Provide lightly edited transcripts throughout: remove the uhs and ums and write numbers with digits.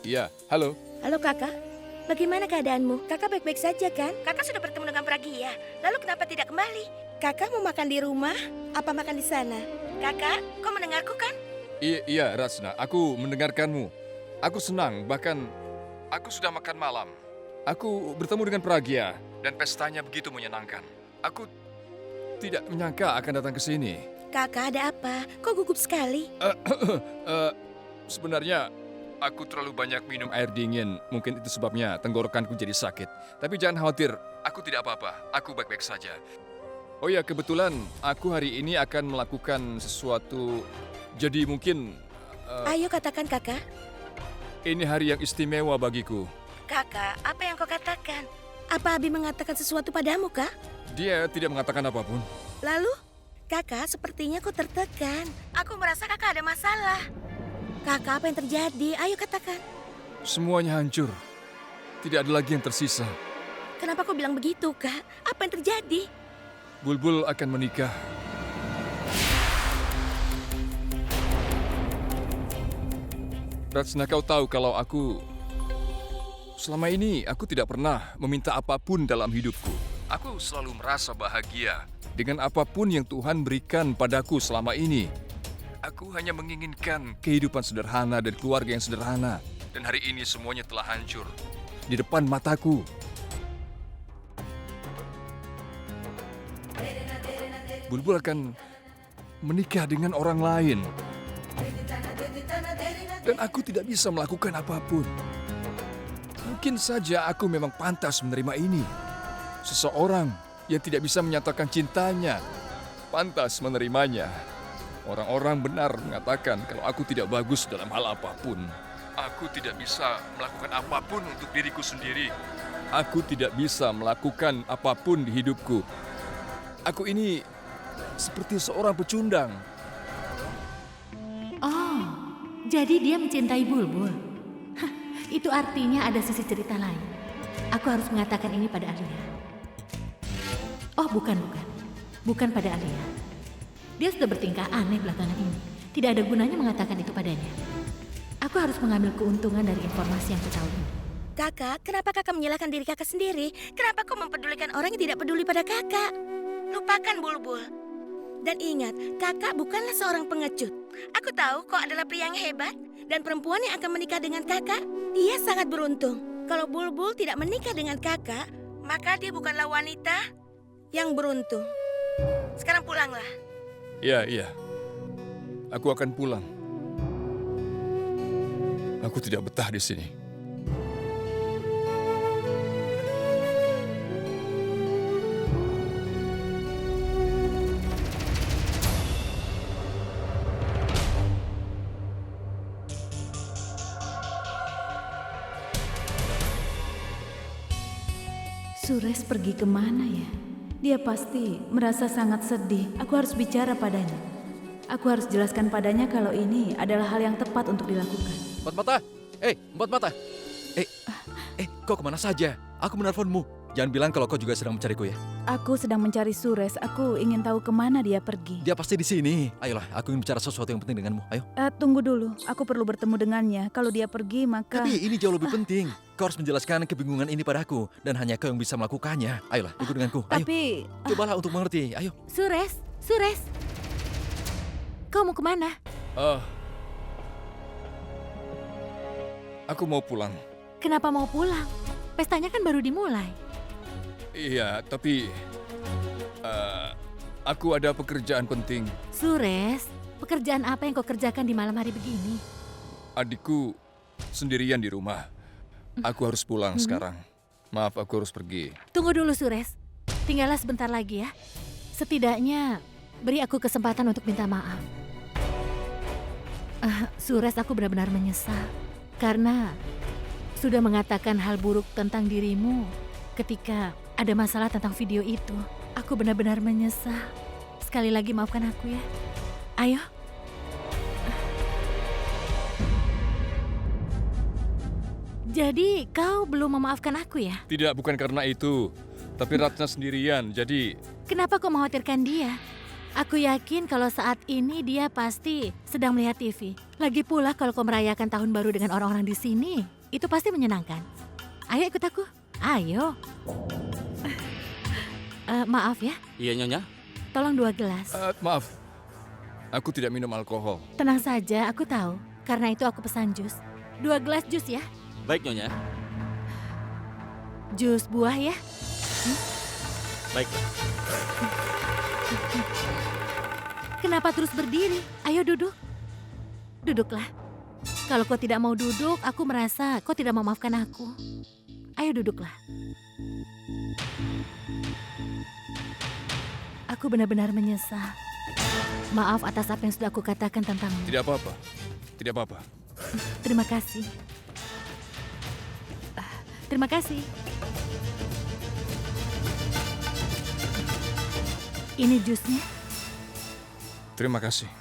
Iya, halo. Halo kakak, bagaimana keadaanmu? Kakak baik-baik saja kan? Kakak sudah bertemu dengan Pragia, lalu kenapa tidak kembali? Kakak mau makan di rumah, apa makan di sana? Kakak, kau mendengarku kan? Iya, Rasna, aku mendengarkanmu. Aku senang, bahkan aku sudah makan malam. Aku bertemu dengan Pragia, dan pestanya begitu menyenangkan. Aku tidak menyangka akan datang ke sini. Kakak ada apa? Kok gugup sekali? Sebenarnya, aku terlalu banyak minum air dingin. Mungkin itu sebabnya tenggorokanku jadi sakit. Tapi jangan khawatir, aku tidak apa-apa. Aku baik-baik saja. Oh ya, kebetulan aku hari ini akan melakukan sesuatu. Jadi mungkin Ayo katakan kakak. ini hari yang istimewa bagiku. Kakak, apa yang kau katakan? Apa Abi mengatakan sesuatu padamu, Kak? Dia tidak mengatakan apapun. Lalu? Kakak, sepertinya kau tertekan. Aku merasa kakak ada masalah. Kakak, apa yang terjadi? Ayo katakan. Semuanya hancur. Tidak ada lagi yang tersisa. Kenapa kau bilang begitu, Kak? Apa yang terjadi? Bulbul akan menikah. Ratsna, kau tahu kalau selama ini aku tidak pernah meminta apapun dalam hidupku. Aku selalu merasa bahagia dengan apapun yang Tuhan berikan padaku selama ini. Aku hanya menginginkan kehidupan sederhana dan keluarga yang sederhana. Dan hari ini semuanya telah hancur di depan mataku. Bulbul akan menikah dengan orang lain. Dan aku tidak bisa melakukan apapun. Mungkin saja aku memang pantas menerima ini. Seseorang yang tidak bisa menyatakan cintanya, pantas menerimanya. Orang-orang benar mengatakan kalau aku tidak bagus dalam hal apapun. Aku tidak bisa melakukan apapun untuk diriku sendiri. Aku tidak bisa melakukan apapun di hidupku. Aku ini seperti seorang pecundang. Oh, jadi dia mencintai Bulbul. Hah, itu artinya ada sisi cerita lain. Aku harus mengatakan ini pada Alia. Oh, bukan. Bukan pada Alia. Dia sudah bertingkah aneh belakangan ini. Tidak ada gunanya mengatakan itu padanya. Aku harus mengambil keuntungan dari informasi yang aku tahu ini. Kakak, kenapa kakak menyalahkan diri kakak sendiri? Kenapa kau mempedulikan orang yang tidak peduli pada kakak? Lupakan Bulbul. Dan ingat, kakak bukanlah seorang pengecut. Aku tahu kau adalah pria yang hebat. Dan perempuan yang akan menikah dengan kakak, dia sangat beruntung. Kalau Bulbul tidak menikah dengan kakak, maka dia bukanlah wanita yang beruntung. Sekarang pulanglah. Iya. Aku akan pulang. Aku tidak betah di sini. Suresh pergi kemana ya? Dia pasti merasa sangat sedih. Aku harus bicara padanya. Aku harus jelaskan padanya kalau ini adalah hal yang tepat untuk dilakukan. Empat mata. Kau kemana saja? Aku menelponmu. Jangan bilang kalau kau juga sedang mencariku ya. Aku sedang mencari Suresh. Aku ingin tahu kemana dia pergi. Dia pasti di sini. Ayolah, aku ingin bicara sesuatu yang penting denganmu. Ayo. Tunggu dulu. Aku perlu bertemu dengannya. Kalau dia pergi, maka... Tapi ini jauh lebih penting. Kau harus menjelaskan kebingungan ini padaku. Dan hanya kau yang bisa melakukannya. Ayolah, ikut denganku. Ayo. Tapi... Cobalah untuk mengerti. Ayo. Suresh. Kau mau kemana? Aku mau pulang. Kenapa mau pulang? Pestanya kan baru dimulai. Iya, tapi aku ada pekerjaan penting. Suresh, pekerjaan apa yang kau kerjakan di malam hari begini? Adikku sendirian di rumah. Aku harus pulang sekarang. Maaf, aku harus pergi. Tunggu dulu, Suresh. Tinggallah sebentar lagi ya. Setidaknya beri aku kesempatan untuk minta maaf. Suresh, aku benar-benar menyesal. Karena sudah mengatakan hal buruk tentang dirimu ketika ada masalah tentang video itu. Aku benar-benar menyesal. Sekali lagi maafkan aku ya. Ayo. Jadi kau belum memaafkan aku ya? Tidak, bukan karena itu. Tapi Ratna sendirian, jadi... Kenapa kau mengkhawatirkan dia? Aku yakin kalau saat ini dia pasti sedang melihat TV. Lagi pula kalau kau merayakan tahun baru dengan orang-orang di sini, Itu pasti menyenangkan. Ayo ikut aku. Ayo. Maaf ya, Iya, Nyonya. tolong 2 gelas. Maaf, aku tidak minum alkohol. Tenang saja, aku tahu. Karena itu aku pesan jus. 2 gelas jus ya. Baik, Nyonya. Jus buah ya. Baik. Kenapa terus berdiri? Ayo duduk. Duduklah. Kalau kau tidak mau duduk, aku merasa kau tidak memaafkan aku. Ayo duduklah. Aku benar-benar menyesal. Maaf atas apa yang sudah aku katakan tentangmu. Tidak apa-apa, tidak apa-apa. Terima kasih. Terima kasih. Ini jusnya. Terima kasih.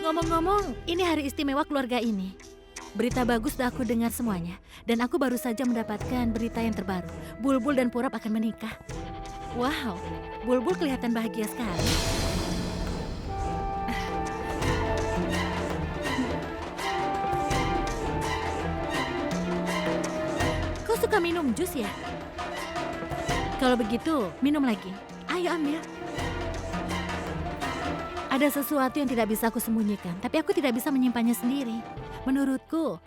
Ngomong-ngomong, ini hari istimewa keluarga ini. Berita bagus sudah aku dengar semuanya. Dan aku baru saja mendapatkan berita yang terbaru. Bulbul dan Purap akan menikah. Wow, Bulbul kelihatan bahagia sekali. Kau suka minum jus ya? Kalau begitu, minum lagi. Ayo ambil. Ada sesuatu yang tidak bisa aku sembunyikan, tapi aku tidak bisa menyimpannya sendiri. Menurutku,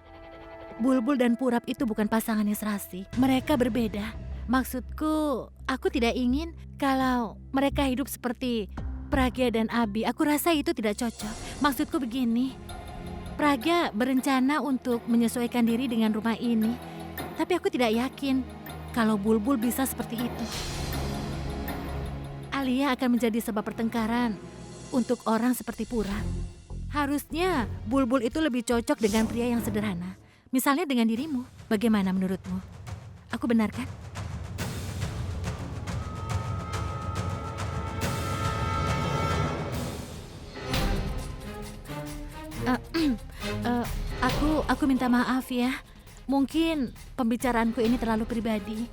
Bulbul dan Purap itu bukan pasangan yang serasi. Mereka berbeda. Maksudku, aku tidak ingin kalau mereka hidup seperti Pragya dan Abi. Aku rasa itu tidak cocok. Maksudku begini, Pragya berencana untuk menyesuaikan diri dengan rumah ini. Tapi aku tidak yakin kalau Bulbul bisa seperti itu. Alia akan menjadi sebab pertengkaran untuk orang seperti Purap. Harusnya Bulbul itu lebih cocok dengan pria yang sederhana. Misalnya dengan dirimu. Bagaimana menurutmu? Aku benar kan? Aku minta maaf ya. Mungkin pembicaraanku ini terlalu pribadi.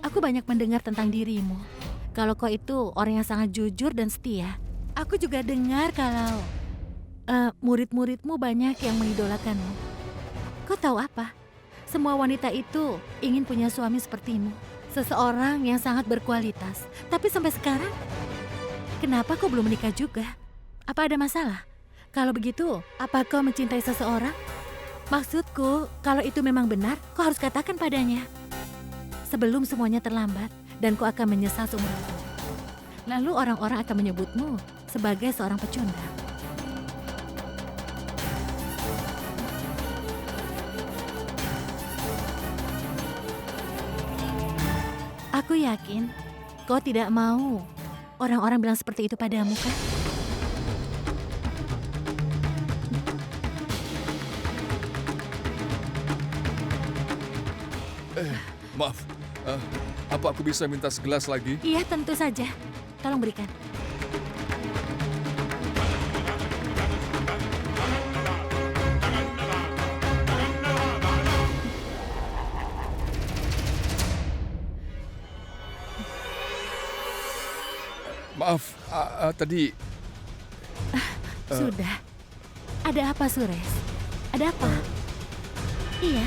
Aku banyak mendengar tentang dirimu. Kalau kau itu orang yang sangat jujur dan setia. Aku juga dengar kalau murid-muridmu banyak yang mengidolakanmu. Kau tahu apa? Semua wanita itu ingin punya suami sepertimu. Seseorang yang sangat berkualitas. Tapi sampai sekarang, kenapa kau belum menikah juga? Apa ada masalah? Kalau begitu, apa kau mencintai seseorang? Maksudku, kalau itu memang benar, kau harus katakan padanya. Sebelum semuanya terlambat dan kau akan menyesal seumur hidup. Lalu orang-orang akan menyebutmu sebagai seorang pecundang. Aku yakin kau tidak mau orang-orang bilang seperti itu padamu, kan? Maaf, apa aku bisa minta segelas lagi? Iya, tentu saja. Tolong berikan. Maaf, tadi Sudah. Ada apa, Sures? Ada apa? Iya.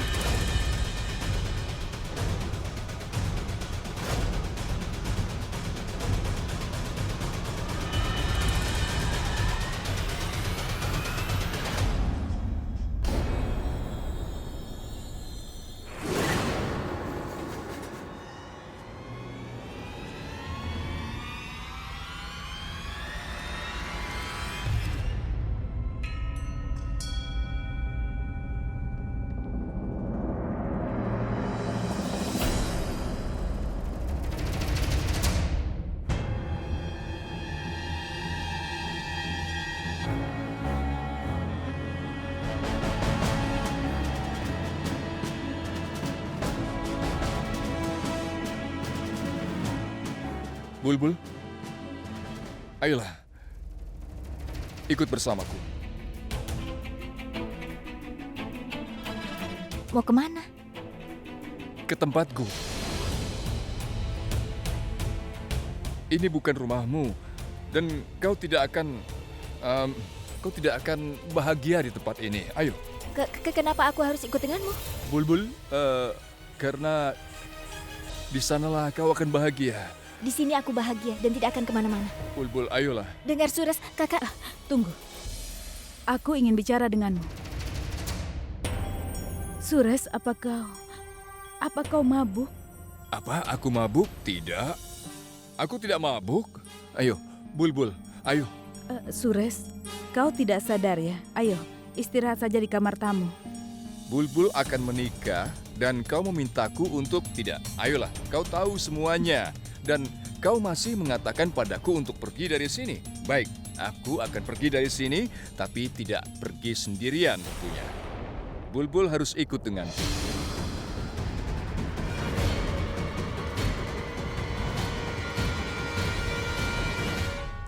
Bulbul, ayolah, ikut bersamaku. Mau kemana? Ke tempatku. Ini bukan rumahmu, dan kau tidak akan kau tidak akan bahagia di tempat ini. Ayo, Kenapa aku harus ikut denganmu? Bulbul, karena di sanalah kau akan bahagia. Di sini aku bahagia dan tidak akan kemana-mana. Bulbul, ayolah. Dengar Sures, kakak. Tunggu. Aku ingin bicara denganmu. Sures, apa kau mabuk? Apa, aku mabuk? Tidak. Aku tidak mabuk. Ayo, Bulbul, ayo. Sures, kau tidak sadar ya? Ayo, istirahat saja di kamar tamu. Bulbul akan menikah dan kau memintaku untuk tidak. Ayolah, kau tahu semuanya. Dan kau masih mengatakan padaku untuk pergi dari sini. Baik, aku akan pergi dari sini, tapi tidak pergi sendirian tentunya. Bulbul harus ikut denganku.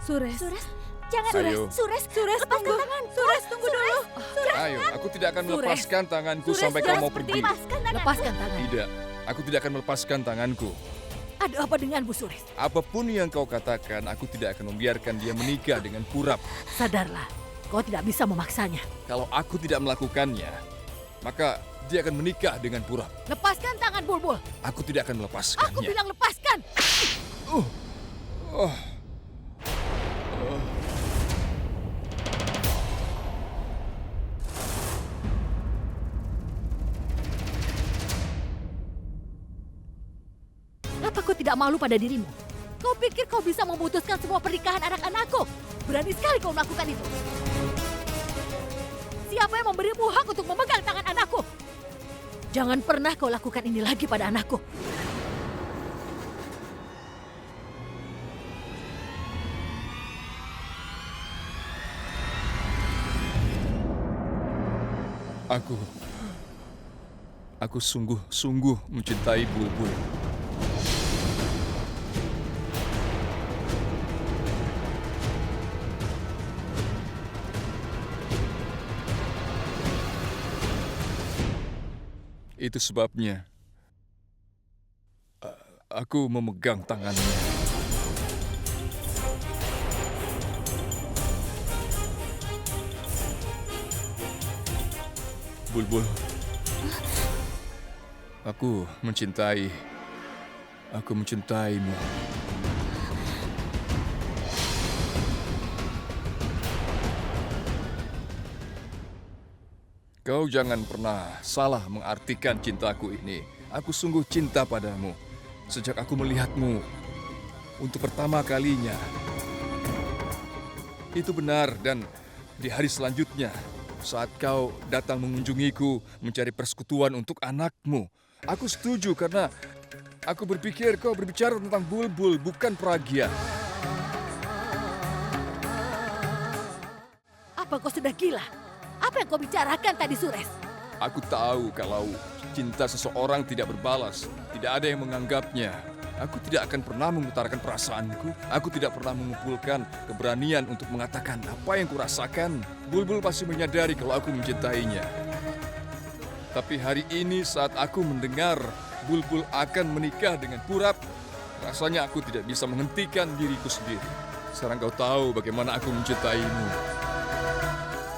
Sures, Jangan, Ayo. Sures, lepaskan tangan. Sures, tunggu dulu. Ayo, aku tidak akan melepaskan tanganku Sures, sampai kau mau pergi. Lepaskan tangan. Tidak, aku tidak akan melepaskan tanganku. Ada apa denganmu, Sures? Apapun yang kau katakan, aku tidak akan membiarkan dia menikah dengan Purap. Sadarlah, kau tidak bisa memaksanya. Kalau aku tidak melakukannya, maka dia akan menikah dengan Purap. Lepaskan tangan, Bulbul. Aku tidak akan Aku melepaskannya. bilang lepaskan. Apa kau tidak malu pada dirimu? Kau pikir kau bisa memutuskan semua pernikahan anak-anakku? Berani sekali kau melakukan itu. Siapa yang memberimu hak untuk memegang tangan anakku? Jangan pernah kau lakukan ini lagi pada anakku. Aku sungguh-sungguh mencintai Bulbul. Itu sebabnya aku memegang tangannya. Bulbul, aku mencintaimu. Kau jangan pernah salah mengartikan cintaku ini. Aku sungguh cinta padamu. Sejak aku melihatmu untuk pertama kalinya. Itu benar dan di hari selanjutnya saat kau datang mengunjungiku mencari persekutuan untuk anakmu. Aku setuju karena aku berpikir kau berbicara tentang Bulbul bukan Pragya. Apa kau sudah gila? Apa yang kau bicarakan tadi, Sures? Aku tahu kalau cinta seseorang tidak berbalas, tidak ada yang menganggapnya. Aku tidak akan pernah mengutarakan perasaanku. Aku tidak pernah mengumpulkan keberanian untuk mengatakan apa yang kurasakan. Bulbul pasti menyadari kalau aku mencintainya. Tapi hari ini saat aku mendengar Bulbul akan menikah dengan Purap, rasanya aku tidak bisa menghentikan diriku sendiri. Sekarang kau tahu bagaimana aku mencintaimu.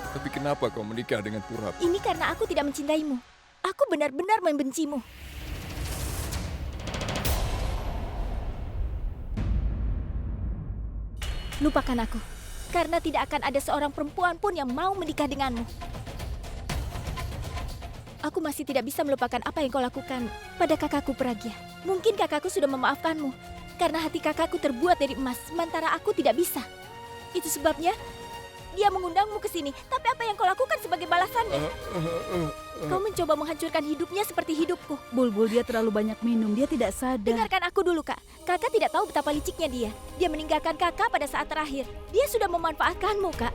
Tapi kenapa kau menikah dengan Purap? Ini karena aku tidak mencintaimu. Aku benar-benar membencimu. Lupakan aku. Karena tidak akan ada seorang perempuan pun yang mau menikah denganmu. Aku masih tidak bisa melupakan apa yang kau lakukan pada kakakku Pragya. Mungkin kakakku sudah memaafkanmu. Karena hati kakakku terbuat dari emas, sementara aku tidak bisa. Itu sebabnya dia mengundangmu ke sini. Tapi apa yang kau lakukan sebagai balasannya? Kau mencoba menghancurkan hidupnya seperti hidupku. Bulbul, dia terlalu banyak minum. Dia tidak sadar. Dengarkan aku dulu, Kak. Kakak tidak tahu betapa liciknya dia. Dia meninggalkan kakak pada saat terakhir. Dia sudah memanfaatkanmu, Kak.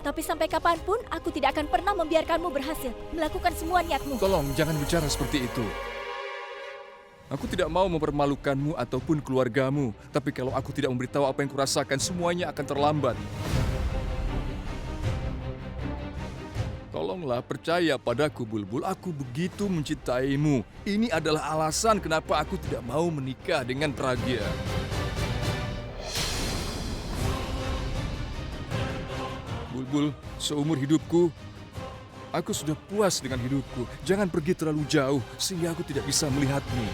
Tapi sampai kapanpun, aku tidak akan pernah membiarkanmu berhasil melakukan semua niatmu. Tolong jangan bicara seperti itu. Aku tidak mau mempermalukanmu ataupun keluargamu. Tapi kalau aku tidak memberitahu apa yang kurasakan, semuanya akan terlambat. Tolonglah percaya padaku, Bulbul. Aku begitu mencintaimu. Ini adalah alasan kenapa aku tidak mau menikah dengan Pragya. Bulbul, seumur hidupku, aku sudah puas dengan hidupku. Jangan pergi terlalu jauh sehingga aku tidak bisa melihatmu.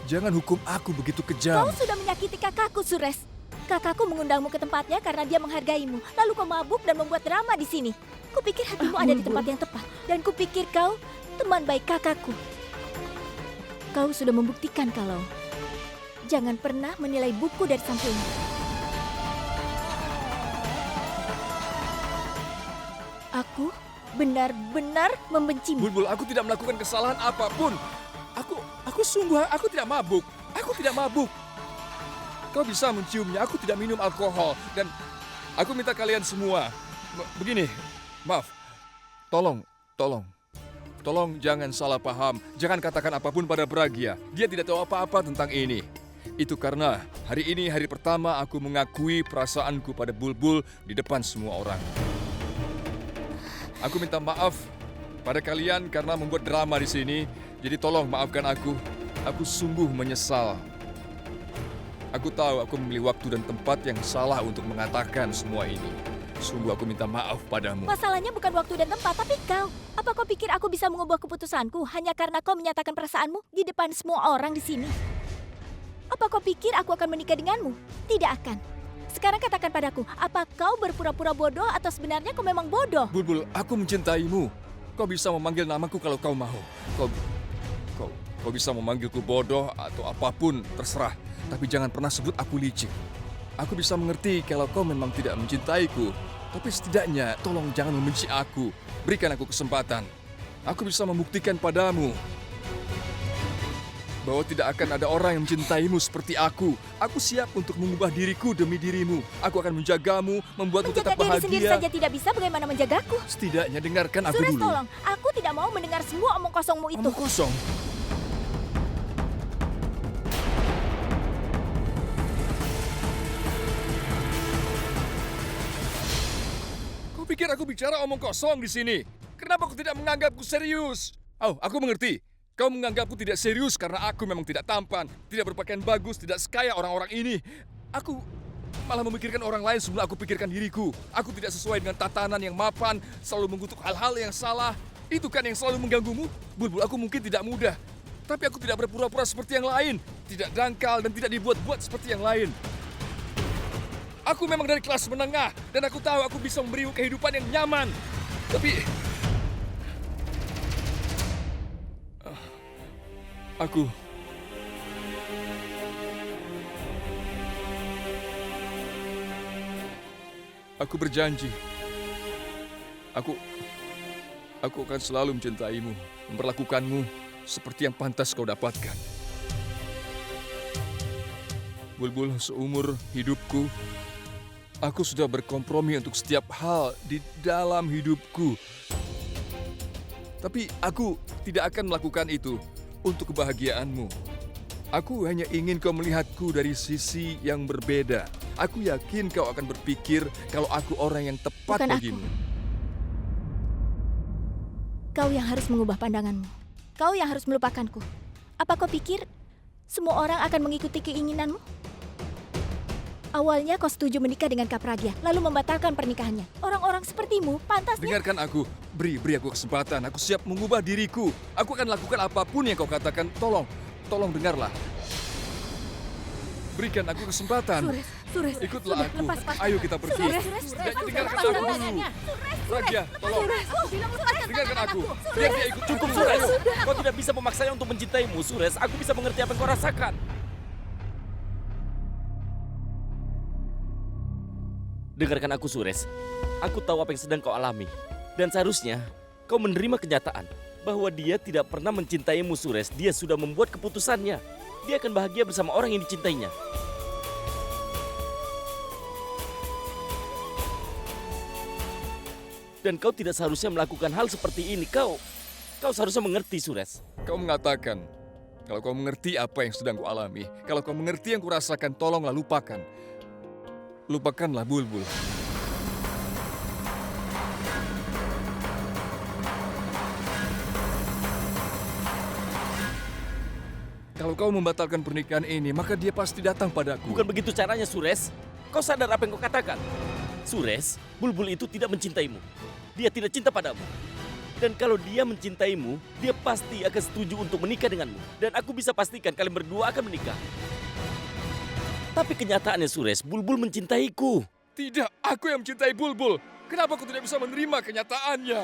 Jangan hukum aku begitu kejam. Kau sudah menyakiti kakakku, Sures. Kakakku mengundangmu ke tempatnya karena dia menghargaimu. Lalu kau mabuk dan membuat drama di sini. Kupikir hatimu ada di tempat yang tepat. Dan kupikir kau teman baik kakakku. Kau sudah membuktikan kalau jangan pernah menilai buku dari sampulnya. Aku benar-benar membencimu. Bulbul, aku tidak melakukan kesalahan apapun. Aku tidak mabuk. Aku tidak mabuk. Kau bisa menciumnya, aku tidak minum alkohol. Dan aku minta kalian semua, begini, maaf, tolong jangan salah paham. Jangan katakan apapun pada Pragya. Dia tidak tahu apa-apa tentang ini. Itu karena hari ini hari pertama aku mengakui perasaanku pada Bulbul di depan semua orang. Aku minta maaf pada kalian karena membuat drama di sini. Jadi tolong maafkan aku. Aku sungguh menyesal. Aku tahu aku memilih waktu dan tempat yang salah untuk mengatakan semua ini. Sungguh aku minta maaf padamu. Masalahnya bukan waktu dan tempat, tapi kau. Apa kau pikir aku bisa mengubah keputusanku hanya karena kau menyatakan perasaanmu di depan semua orang di sini? Apa kau pikir aku akan menikah denganmu? Tidak akan. Sekarang katakan padaku, apa kau berpura-pura bodoh atau sebenarnya kau memang bodoh? Bulbul, aku mencintaimu. Kau bisa memanggil namaku kalau kau mau. Kau bisa memanggilku bodoh atau apapun, terserah. Tapi jangan pernah sebut aku licik. Aku bisa mengerti kalau kau memang tidak mencintaiku. Tapi setidaknya tolong jangan membenci aku. Berikan aku kesempatan. Aku bisa membuktikan padamu bahwa tidak akan ada orang yang mencintaimu seperti aku. Aku siap untuk mengubah diriku demi dirimu. Aku akan menjagamu, membuatmu Menjaga tetap diri sendiri bahagia. saja tidak bisa, bagaimana menjagaku? Setidaknya dengarkan aku Sures, dulu. tolong. Aku tidak mau mendengar semua omong kosongmu itu. Omong kosong. Kau pikir aku bicara omong kosong di sini? Kenapa kau tidak menganggapku serius? Oh, aku mengerti. Kau menganggapku tidak serius karena aku memang tidak tampan, tidak berpakaian bagus, tidak sekaya orang-orang ini. Aku malah memikirkan orang lain sebelum aku pikirkan diriku. Aku tidak sesuai dengan tatanan yang mapan, selalu mengutuk hal-hal yang salah. Itu kan yang selalu mengganggumu? Bulbul, aku mungkin tidak mudah. Tapi aku tidak berpura-pura seperti yang lain. Tidak dangkal dan tidak dibuat-buat seperti yang lain. Aku memang dari kelas menengah dan aku tahu aku bisa memberimu kehidupan yang nyaman. Tapi Aku berjanji. Aku akan selalu mencintaimu, memperlakukanmu seperti yang pantas kau dapatkan. Bulbul, seumur hidupku, aku sudah berkompromi untuk setiap hal di dalam hidupku. Tapi aku tidak akan melakukan itu untuk kebahagiaanmu. Aku hanya ingin kau melihatku dari sisi yang berbeda. Aku yakin kau akan berpikir kalau aku orang yang tepat Bukan bagimu. Kau yang harus mengubah pandanganmu. Kau yang harus melupakanku. Apa kau pikir semua orang akan mengikuti keinginanmu? Awalnya kau setuju menikah dengan Kak Pragya, lalu membatalkan pernikahannya. Orang-orang sepertimu pantasnya... Dengarkan aku, beri aku kesempatan. Aku siap mengubah diriku. Aku akan lakukan apapun yang kau katakan. Tolong dengarlah. Berikan aku kesempatan. Sures, Ikutlah sudah, aku. lepas. Ayo kita pergi. Dengarkan aku dulu. Pragya, tolong. Dengarkan aku. Biar dia ikut. Cukup, aku. Sures. Ayo. Kau tidak bisa memaksanya untuk mencintaimu, Sures. Aku bisa mengerti apa yang kau rasakan. Dengarkan aku, Sures. Aku tahu apa yang sedang kau alami. Dan seharusnya kau menerima kenyataan bahwa dia tidak pernah mencintaimu, Sures. Dia sudah membuat keputusannya. Dia akan bahagia bersama orang yang dicintainya. Dan kau tidak seharusnya melakukan hal seperti ini. Kau seharusnya mengerti, Sures. Kau mengatakan, kalau kau mengerti apa yang sedang kualami, kalau kau mengerti yang kurasakan, tolonglah lupakan. Lupakanlah Bulbul. Kalau kau membatalkan pernikahan ini, maka dia pasti datang padaku. Bukan begitu caranya, Sures. Kau sadar apa yang kau katakan? Sures, Bulbul itu tidak mencintaimu. Dia tidak cinta padamu. Dan kalau dia mencintaimu, dia pasti akan setuju untuk menikah denganmu. Dan aku bisa pastikan kalian berdua akan menikah. Tapi kenyataannya Sures, Bulbul mencintaiku. Tidak, aku yang mencintai Bulbul. Kenapa aku tidak bisa menerima kenyataannya?